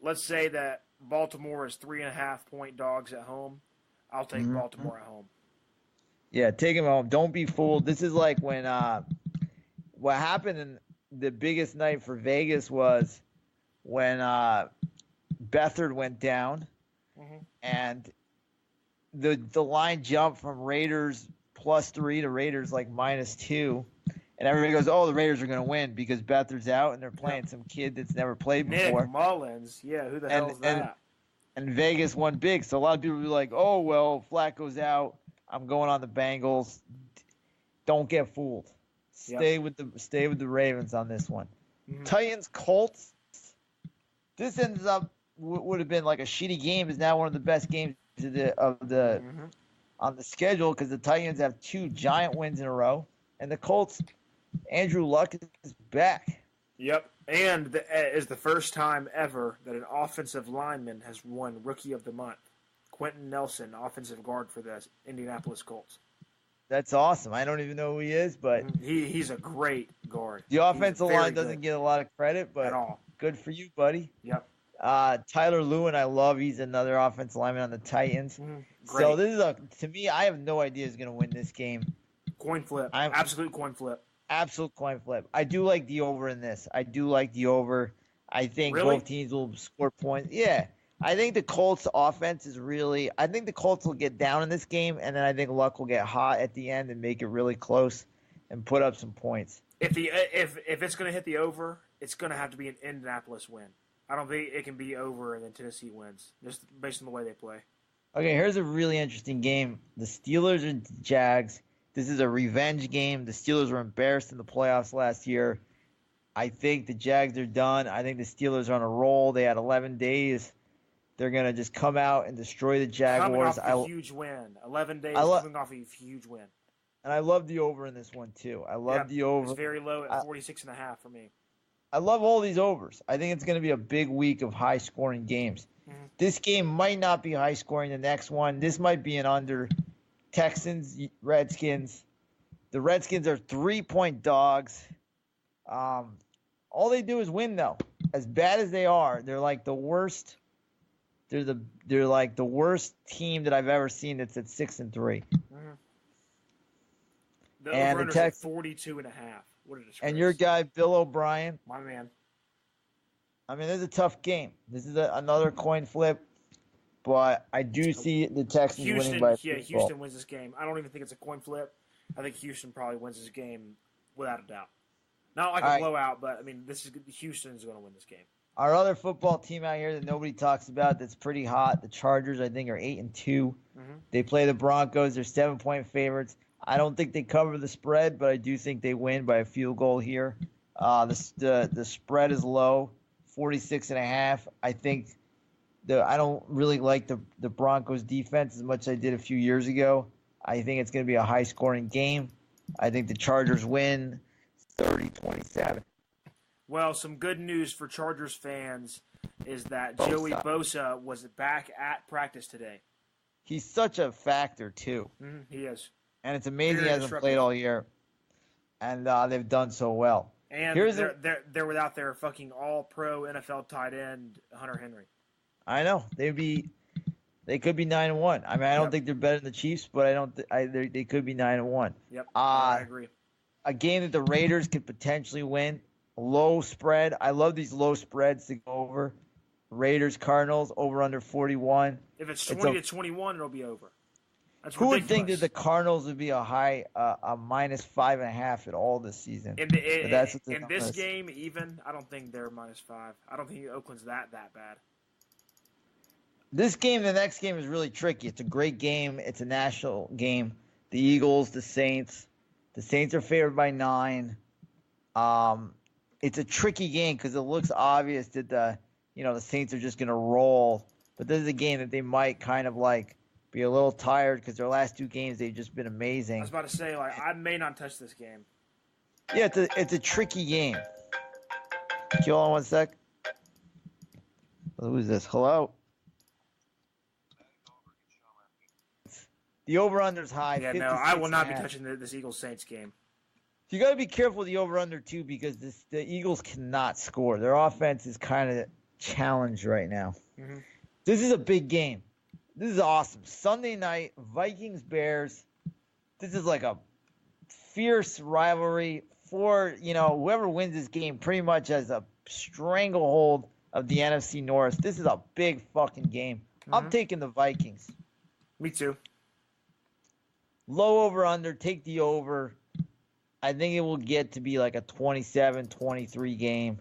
C: Let's say that Baltimore is 3.5-point dogs at home. I'll take Baltimore at home.
B: Yeah, take him home. Don't be fooled. This is like when what happened in the biggest night for Vegas was when Beathard went down and the line jumped from Raiders +3 to Raiders like -2. And everybody goes, oh, the Raiders are going to win because Beathard's out and they're playing some kid that's never played before.
C: Nick Mullins. Yeah, who the hell is that?
B: And Vegas won big. So a lot of people will be like, oh, well, Flacco's out. I'm going on the Bengals. Don't get fooled. Stay with the Ravens on this one. Titans Colts. This ends up would have been like a shitty game. Is now one of the best games on the schedule because the Titans have 2 giant wins in a row, and the Colts, Andrew Luck is back.
C: Yep, and is the first time ever that an offensive lineman has won Rookie of the Month. Quentin Nelson, offensive guard for the Indianapolis Colts.
B: That's awesome. I don't even know who he is, but
C: he's a great guard.
B: The offensive line doesn't get a lot of credit, but
C: at all.
B: Good for you, buddy.
C: Yep.
B: Tyler Lewin, I love. He's another offensive lineman on the Titans. So this is to me, I have no idea who's going to win this game.
C: Coin flip. Absolute coin flip.
B: Absolute coin flip. I do like the over in this. I do like the over. I think both teams will score points. Yeah. I think the Colts offense is really – I think the Colts will get down in this game, and then I think Luck will get hot at the end and make it really close and put up some points.
C: If it's going to hit the over, it's going to have to be an Indianapolis win. I don't think it can be over and then Tennessee wins, just based on the way they play.
B: Okay, here's a really interesting game. The Steelers and Jags. This is a revenge game. The Steelers were embarrassed in the playoffs last year. I think the Jags are done. I think the Steelers are on a roll. They had 11 days. They're going to just come out and destroy the Jaguars.
C: Coming off a huge win. 11 days coming off a huge win.
B: And I love the over in this one, too. I love the over.
C: It's very low at 46.5 for me.
B: I love all these overs. I think it's going to be a big week of high-scoring games. Mm-hmm. This game might not be high-scoring. The next one, this might be an under. Texans, Redskins. The Redskins are 3-point dogs. All they do is win, though. As bad as they are, they're like the worst. They're like the worst team that I've ever seen that's at 6-3. Mm-hmm.
C: The over-under's at 42.5. What a disgrace.
B: And your guy, Bill O'Brien.
C: My man.
B: I mean, this is a tough game. This is another coin flip, but I do see the Texans winning by a field goal.
C: Houston wins this game. I don't even think it's a coin flip. I think Houston probably wins this game without a doubt. Not like a blowout, but I mean, Houston's going to win this game.
B: Our other football team out here that nobody talks about that's pretty hot, the Chargers, I think, are 8-2. Mm-hmm. They play the Broncos. They're 7-point favorites. I don't think they cover the spread, but I do think they win by a field goal here. The spread is low, 46.5. I think I don't really like the Broncos defense as much as I did a few years ago. I think it's going to be a high-scoring game. I think the Chargers win 30-27.
C: Well, some good news for Chargers fans is that Joey Bosa was back at practice today.
B: He's such a factor, too.
C: Mm-hmm, he is.
B: And it's amazing he hasn't played all year. And they've done so well.
C: And they're without their fucking all-pro NFL tight end, Hunter Henry.
B: I know. They could be 9-1. I mean, I don't think they're better than the Chiefs, but they could be 9-1.
C: Yep, I agree.
B: A game that the Raiders could potentially win. Low spread. I love these low spreads to go over. Raiders, Cardinals, over under 41.
C: If it's 20-21, it'll be over. That's
B: Who
C: ridiculous.
B: would think that the Cardinals would be a minus 5.5 at all this season?
C: In this game, even, I don't think they're minus 5. I don't think Oakland's that bad.
B: This game, the next game is really tricky. It's a great game. It's a national game. The Eagles, the Saints. The Saints are favored by 9. It's a tricky game because it looks obvious that the Saints are just going to roll. But this is a game that they might kind of like be a little tired because their last 2 games they've just been amazing.
C: I was about to say, I may not touch this game.
B: Yeah, it's a tricky game. Hold on one sec. Who is this? Hello? The over-under's high.
C: Yeah, no, I will not be touching this Eagles-Saints game.
B: You got to be careful with the over-under, too, because the Eagles cannot score. Their offense is kind of challenged right now. Mm-hmm. This is a big game. This is awesome. Sunday night, Vikings-Bears. This is like a fierce rivalry for, whoever wins this game pretty much has a stranglehold of the NFC North. This is a big fucking game. Mm-hmm. I'm taking the Vikings.
C: Me too.
B: Low over-under. Take the over. I think it will get to be like a 27-23 game.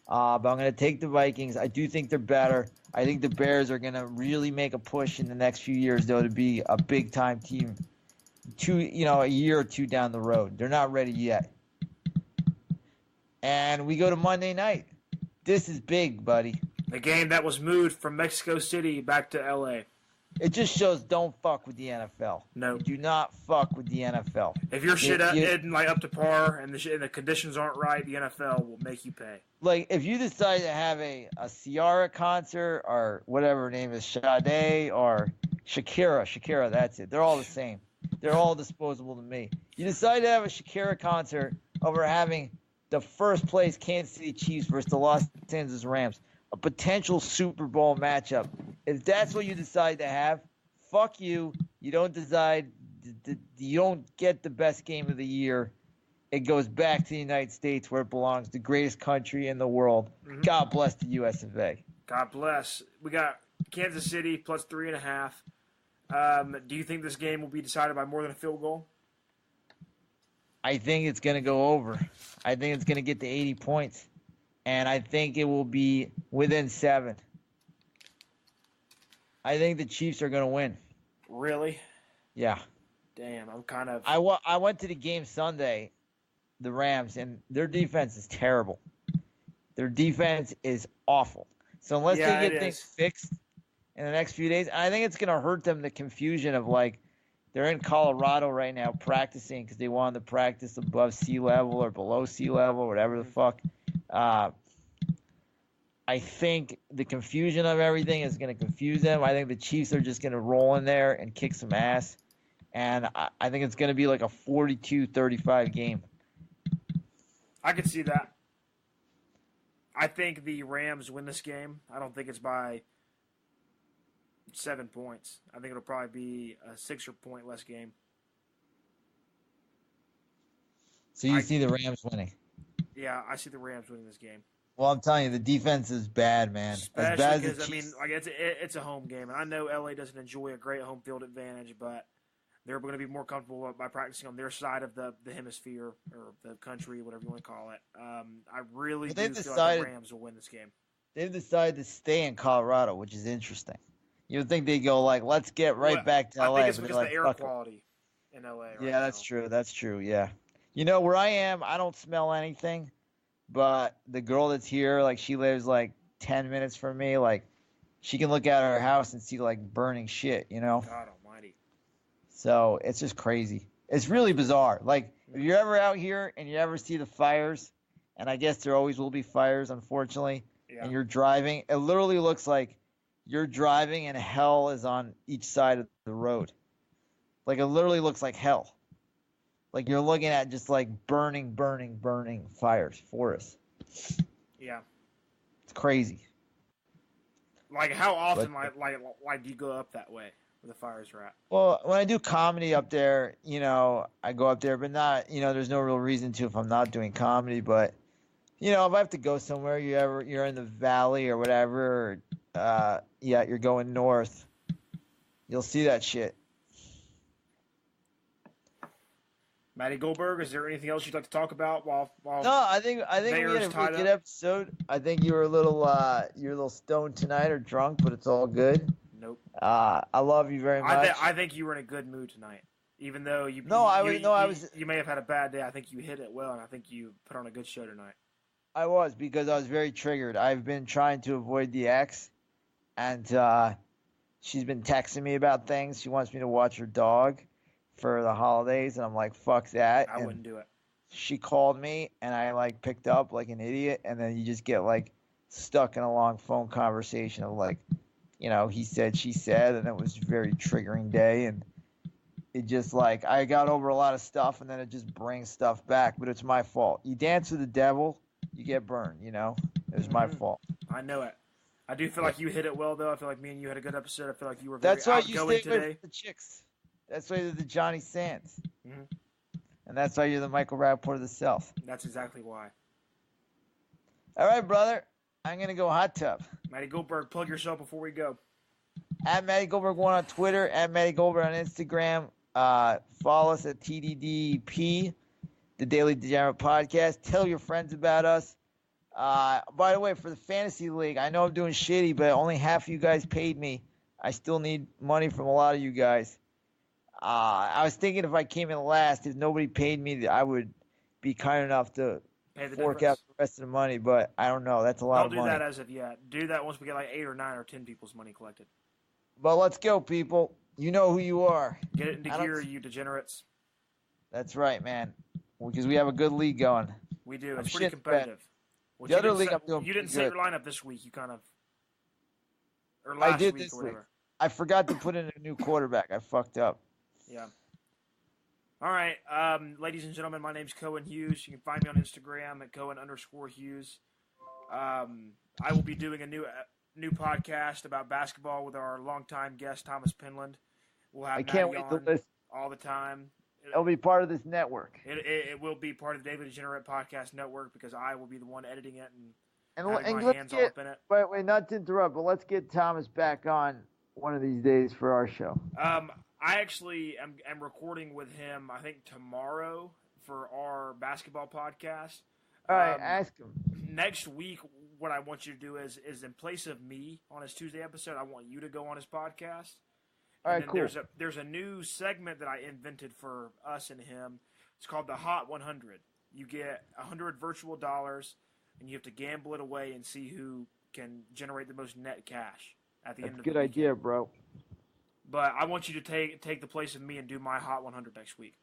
B: But I'm going to take the Vikings. I do think they're better. I think the Bears are going to really make a push in the next few years, though, to be a big-time team. A year or 2 down the road. They're not ready yet. And we go to Monday night. This is big, buddy.
C: The game that was moved from Mexico City back to L.A.
B: It just shows don't fuck with the NFL.
C: No.
B: You do not fuck with the NFL.
C: If your shit isn't up to par and the conditions aren't right, the NFL will make you pay.
B: Like, if you decide to have a Ciara concert or whatever her name is, Sade or Shakira, that's it. They're all the same. They're all disposable to me. You decide to have a Shakira concert over having the first place Kansas City Chiefs versus the Los Angeles Rams, a potential Super Bowl matchup. If that's what you decide to have, fuck you. You don't get the best game of the year. It goes back to the United States where it belongs, the greatest country in the world. Mm-hmm. God bless the US of A.
C: God bless. We got Kansas City plus 3.5. Do you think this game will be decided by more than a field goal?
B: I think it's going to go over. I think it's going to get to 80 points. and I think it will be within 7. I think the Chiefs are going to win.
C: Really?
B: Yeah.
C: Damn, I'm kind of.
B: I went to the game Sunday, the Rams, and their defense is terrible. Their defense is awful. So unless they get things fixed in the next few days, I think it's going to hurt them, the confusion of, like, they're in Colorado right now practicing because they wanted to practice above sea level or below sea level, whatever the fuck. I think the confusion of everything is going to confuse them. I think the Chiefs are just going to roll in there and kick some ass. And I think it's going to be like a 42-35 game.
C: I could see that. I think the Rams win this game. I don't think it's by 7 points. I think it'll probably be a 6 or point less game.
B: So you see the Rams winning?
C: Yeah, I see the Rams winning this game.
B: Well, I'm telling you, the defense is bad, man.
C: Especially
B: as bad as
C: because,
B: the Chiefs.
C: I mean, like it's a home game. And I know LA doesn't enjoy a great home field advantage, but they're going to be more comfortable by practicing on their side of the hemisphere or the country, whatever you want to call it. I really do feel like the Rams will win this game.
B: They've decided to stay in Colorado, which is interesting. You would think they go like, let's get back to LA.
C: I think it's because of the air quality in LA.
B: Yeah, that's true. That's true. Yeah. You know, where I am, I don't smell anything. But the girl that's here, like, she lives like 10 minutes from me. Like, she can look out of her house and see like burning shit, you know?
C: God almighty.
B: So it's just crazy. It's really bizarre. Like, if you're ever out here and you ever see the fires, and I guess there always will be fires, unfortunately, and you're driving, it literally looks like you're driving and hell is on each side of the road. Like, it literally looks like hell. Like, you're looking at just, like, burning fires, forests.
C: Yeah.
B: It's crazy.
C: Like, how often, like do you go up that way where the fires are at?
B: Well, when I do comedy up there, you know, I go up there, but not, you know, there's no real reason to if I'm not doing comedy. But, you know, if I have to go somewhere, you're in the valley or whatever, or, you're going north, you'll see that shit.
C: Matty Goldberg, is there anything else you'd like to talk about while
B: No, I think we had a really good episode. I think you were a little stoned tonight or drunk, but it's all good.
C: Nope.
B: I love you very much.
C: I think you were in a good mood tonight, even though you. You may have had a bad day. I think you hit it well, and I think you put on a good show tonight.
B: I was, because I was very triggered. I've been trying to avoid the ex, and she's been texting me about things. She wants me to watch her dog for the holidays, and I'm like, fuck that.
C: I wouldn't do it.
B: She called me, and I like picked up like an idiot, and then you just get like stuck in a long phone conversation of like, you know, he said, she said, and it was a very triggering day, and it just like, I got over a lot of stuff, and then it just brings stuff back, but it's my fault. You dance with the devil, you get burned, you know? It was my fault.
C: I know it. I do feel like you hit it well, though. I feel like me and you had a good episode. I feel like you were very outgoing today. That's why you stay away from the chicks.
B: That's why you're the Johnny Sands.
C: Mm-hmm.
B: And that's why you're the Michael Rappaport of the South.
C: That's exactly why.
B: All right, brother. I'm going to go hot tub.
C: Matty Goldberg, plug yourself before we go.
B: At Matty Goldberg 1 on Twitter. At Matty Goldberg on Instagram. Follow us at TDDP, the Daily Degenerate Podcast. Tell your friends about us. By the way, for the Fantasy League, I know I'm doing shitty, but only half of you guys paid me. I still need money from a lot of you guys. I was thinking if I came in last, if nobody paid me, I would be kind enough to fork out the rest of the money, but I don't know. That's a lot of money.
C: Don't do that as of yet. Do that once we get like 8 or 9 or 10 people's money collected.
B: But let's go, people. You know who you are.
C: Get it into gear, you degenerates.
B: That's right, man. Because we have a good league going.
C: We do. It's pretty competitive.
B: The other league I'm doing
C: You didn't set your lineup this week. You kind of... Or
B: I
C: last
B: did
C: week
B: this
C: or whatever.
B: week. I forgot to put in a new quarterback. I fucked up.
C: Yeah. All right, ladies and gentlemen, my name's Cohen Hughes. You can find me on Instagram at Cohen_Hughes. I will be doing a new podcast about basketball with our longtime guest, Thomas Penland. We'll have Matty on all the time.
B: It'll be part of this network.
C: It will be part of the Daily Degenerate Podcast Network because I will be the one editing it and
B: let's
C: my hands all up in it.
B: Wait, not to interrupt, but let's get Thomas back on one of these days for our show.
C: I actually am recording with him, I think, tomorrow for our basketball podcast.
B: All right, ask him.
C: next week, what I want you to do is in place of me on his Tuesday episode, I want you to go on his podcast.
B: All right,
C: then
B: cool.
C: There's a new segment that I invented for us and him. It's called the Hot 100. You get 100 virtual dollars, and you have to gamble it away and see who can generate the most net cash at the end of the
B: Good
C: weekend.
B: idea, bro.
C: But I want you to take the place of me and do my Hot 100 next week.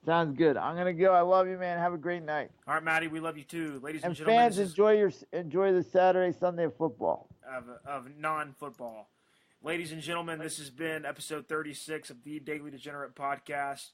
B: Sounds good. I'm gonna go. I love you, man. Have a great night.
C: All right, Matty, we love you too, ladies and
B: And
C: gentlemen.
B: fans, enjoy the Saturday, Sunday of football.
C: Of non-football. Ladies and gentlemen, this has been episode 36 of the Daily Degenerate Podcast.